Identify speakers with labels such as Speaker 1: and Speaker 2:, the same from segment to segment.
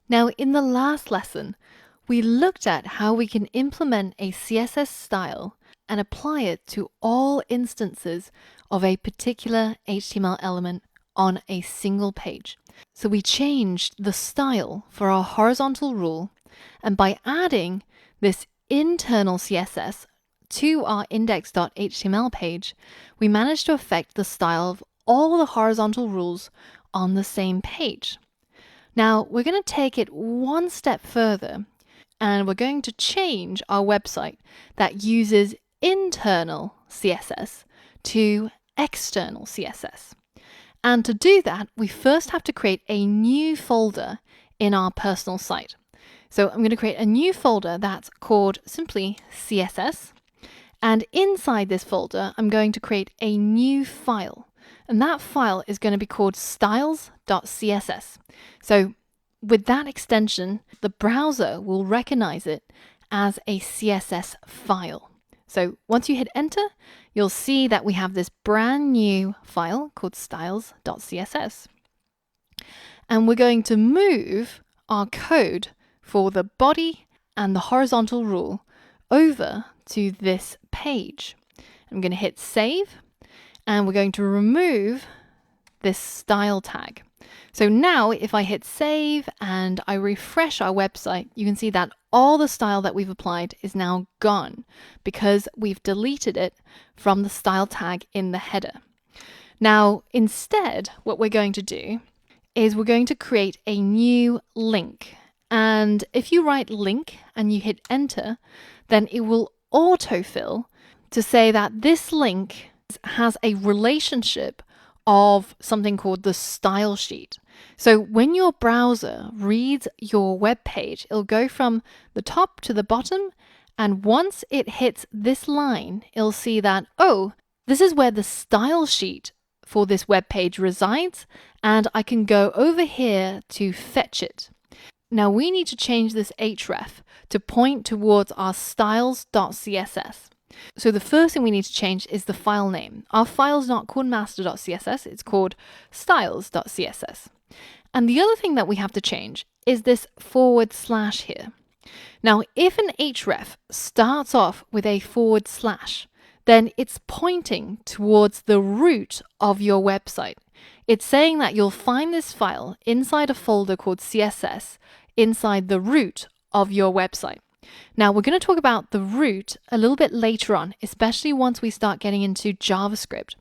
Speaker 1: Now, in the last lesson, we looked at how we can implement a CSS style and apply it to all instances of a particular HTML element on a single page. So we changed the style for our horizontal rule, and by adding this internal CSS to our index.html page, we managed to affect the style of all the horizontal rules on the same page. Now, we're going to take it one step further, and we're going to change our website that uses internal CSS to external CSS. And to do that, we first have to create a new folder in our personal site. So I'm going to create a new folder that's called simply CSS. And inside this folder, I'm going to create a new file. And that file is going to be called styles.css. So with that extension, the browser will recognize it as a CSS file. So once you hit enter, you'll see that we have this brand new file called styles.css. And we're going to move our code for the body and the horizontal rule over to this page. I'm going to hit save, and we're going to remove this style tag. So now if I hit save and I refresh our website, you can see that all the style that we've applied is now gone because we've deleted it from the style tag in the header. Now, instead, what we're going to do is we're going to create a new link. And if you write link and you hit enter, then it will autofill to say that this link has a relationship of something called the style sheet. So when your browser reads your web page, it'll go from the top to the bottom, and once it hits this line, it'll see that, oh, this is where the style sheet for this web page resides, and I can go over here to fetch it. Now we need to change this href to point towards our styles.css. So the first thing we need to change is the file name. Our file is not called master.css, it's called styles.css. And the other thing that we have to change is this / here. Now, if an href starts off with a /, then it's pointing towards the root of your website. It's saying that you'll find this file inside a folder called CSS inside the root of your website. Now, we're going to talk about the root a little bit later on, especially once we start getting into JavaScript.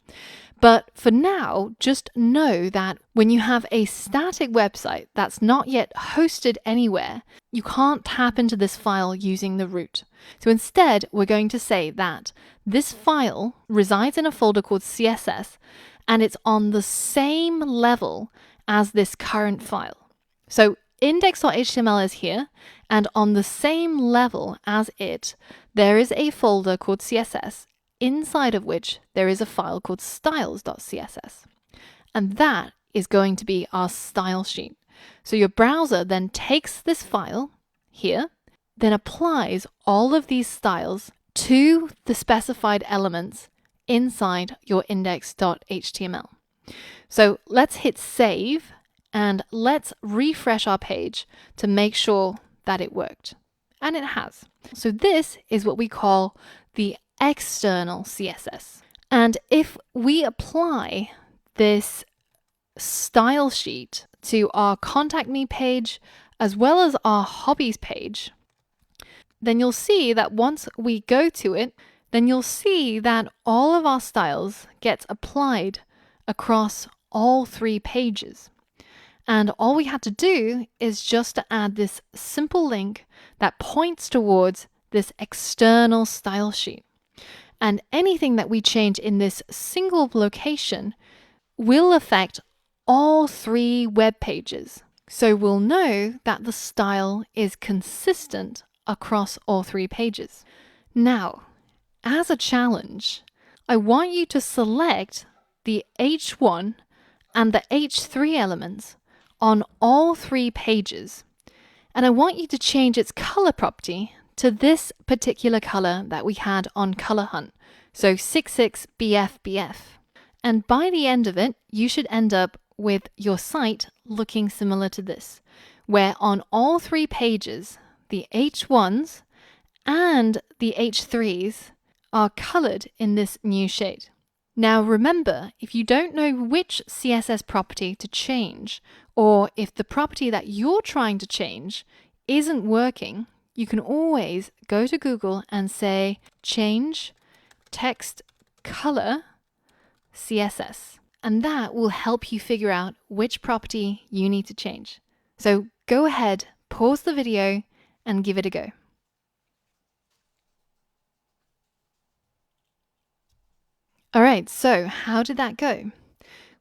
Speaker 1: But for now, just know that when you have a static website that's not yet hosted anywhere, you can't tap into this file using the root. So instead, we're going to say that this file resides in a folder called CSS, and it's on the same level as this current file. So index.html is here, and on the same level as it, there is a folder called CSS, inside of which there is a file called styles.css. And that is going to be our style sheet. So your browser then takes this file here, then applies all of these styles to the specified elements inside your index.html. So let's hit save, and let's refresh our page to make sure that it worked. And it has. So this is what we call the external CSS. And if we apply this style sheet to our contact me page as well as our hobbies page, then you'll see that once we go to it, then you'll see that all of our styles get applied across all 3 pages. And all we had to do is just to add this simple link that points towards this external style sheet. And anything that we change in this single location will affect all 3 web pages. So we'll know that the style is consistent across all 3 pages. Now, as a challenge, I want you to select the H1 and the H3 elements on all 3 pages, and I want you to change its color property to this particular color that we had on Color Hunt, so 66BFBF. And by the end of it, you should end up with your site looking similar to this, where on all 3 pages, the H1s and the H3s are colored in this new shade. Now remember, if you don't know which CSS property to change, or if the property that you're trying to change isn't working, you can always go to Google and say, change text color CSS. And that will help you figure out which property you need to change. So go ahead, pause the video, and give it a go. All right, so how did that go?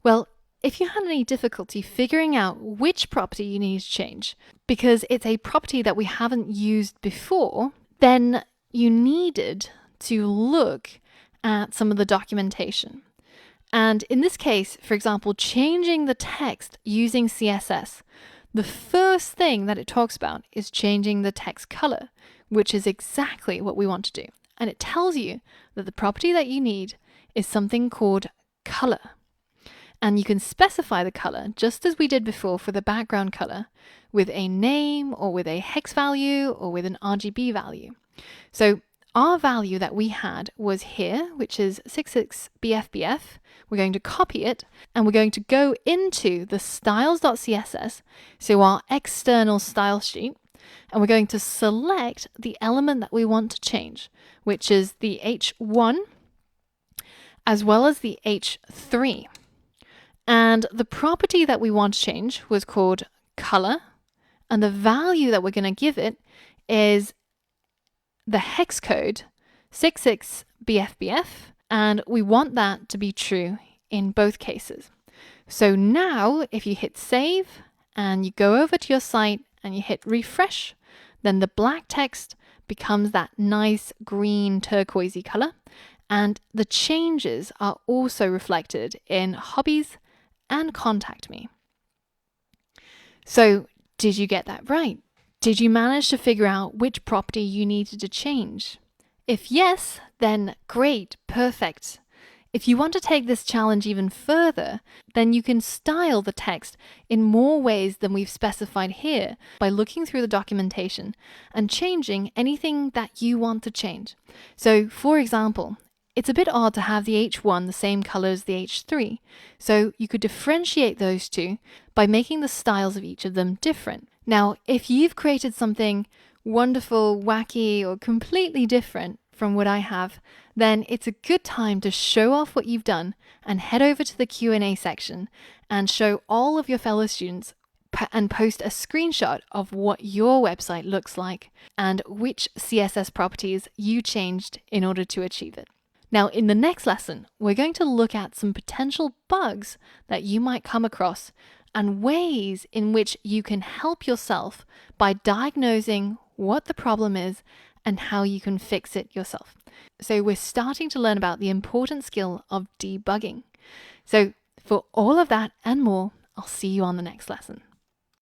Speaker 1: Well, if you had any difficulty figuring out which property you need to change, because it's a property that we haven't used before, then you needed to look at some of the documentation. And in this case, for example, changing the text using CSS, the first thing that it talks about is changing the text color, which is exactly what we want to do. And it tells you that the property that you need is something called color. And you can specify the color, just as we did before for the background color, with a name or with a hex value or with an RGB value. So our value that we had was here, which is 66BFBF. We're going to copy it and we're going to go into the styles.css, so our external style sheet, and we're going to select the element that we want to change, which is the H1 as well as the H3. And the property that we want to change was called color, and the value that we're going to give it is the hex code 66BFBF, and we want that to be true in both cases. So now if you hit save and you go over to your site and you hit refresh, then the black text becomes that nice green turquoisey color, and the changes are also reflected in hobbies and contact me. So did you get that right? Did you manage to figure out which property you needed to change? If yes, then great, perfect. If you want to take this challenge even further, then you can style the text in more ways than we've specified here by looking through the documentation and changing anything that you want to change. So, for example, it's a bit odd to have the H1 the same color as the H3, so you could differentiate those two by making the styles of each of them different. Now, if you've created something wonderful, wacky, or completely different from what I have, then it's a good time to show off what you've done and head over to the Q&A section and show all of your fellow students and post a screenshot of what your website looks like and which CSS properties you changed in order to achieve it. Now, in the next lesson, we're going to look at some potential bugs that you might come across and ways in which you can help yourself by diagnosing what the problem is and how you can fix it yourself. So we're starting to learn about the important skill of debugging. So for all of that and more, I'll see you on the next lesson.